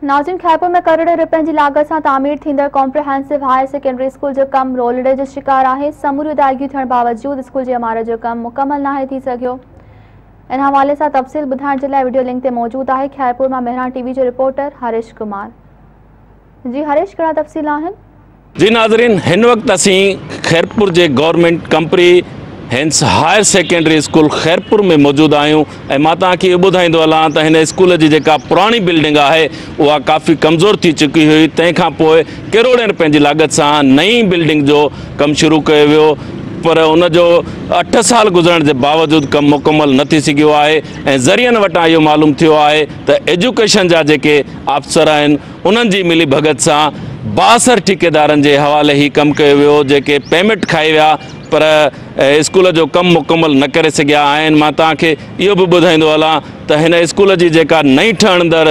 नाज़रीन, खैरपुर में करोड़ों रुपयनि जी लागत से तामीर थींदड़ कॉम्प्रिहेंसिव हायर सेकेंडरी स्कूल जो कम रोलड़े जो शिकार है। समूरी अदायगी थियण बावजूद स्कूल की इमारत जो कम मुकम्मल ना थी सघियो। इन हवाले से तफ़सील बुधाइण जे लाइ वीडियो लिंक ते मौजूद है। खैरपुर में मेहरान टीवी जो रिपोर्टर हरीश कुमार। जी हरीश, कड़ा तफ़सील आहिनि? जी नाज़रीन, इन वक्त असी खैरपुर के government comprehensive higher secondary school Khairpur में मौजूद आयूँ। मां तव्हांखे इहो ॿुधाईंदो हलां त हिन स्कूल जी जेका पुरानी बिल्डिंग है वह काफ़ी कमज़ोर थी चुकी हुई। तंहिंखां पोइ करोड़नि रुपयनि जी लागत से नई बिल्डिंग जो कम शुरू किया वियो, पर उनजो 8 साल गुजरण के बावजूद कम मुकम्मल न थी सघियो आहे। ऐं ज़रियनि वटां इहो मालूम थियो आहे त एजुकेशन जा जेके अफसर आहिनि उन्हनि जी मिली भगत सां 62 ठेकेदारनि जे हवाले ही कम कयो वियो, जेके पेमेंट खाई विया पर स्कूल जो कम मुकम्मल न करे सघिया आहिनि। मां तव्हांखे इहो बि ॿुधाईंदो हलां त हिन स्कूल जी जेका नई ठहंदड़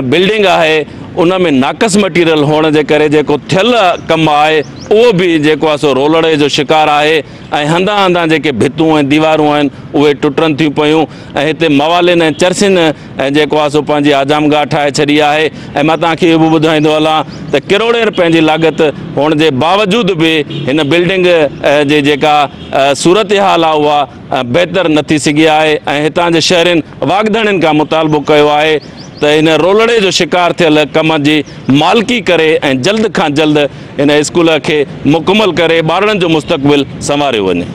बिल्डिंग आहे उन में नाक़स मटीरियल होने के करे जेको थियल कम है वो भी जेको आहे सो रोलड़े जो शिकार है। ऐं हंधा हंधा जेके भितूं ऐं दीवारूं आहिनि उहे टुटनि थियूं पियूं। ऐं हिते मवालिन ऐं चरसिन जेको आहे सो पंहिंजी आजामगाह ठाहे छॾी आहे। ऐं मां तव्हांखे इहो बि ॿुधाईंदो हलां त करोड़े रुपयनि जी लागत होने के बावजूद भी हिन बिल्डिंग जे जेका सूरत हाल आहे उहा बहितर न थी सघी आहे। ऐं हितां जे शहरनि वागदड़नि खां मुतालबो कयो आहे त इन रोलड़े जो शिकार थियल कम की मालिकी करे ऐं जल्द खां जल्द इन स्कूल के मुकम्मल करे ॿारनि जो मुस्तक़बिल संवारियो वञे।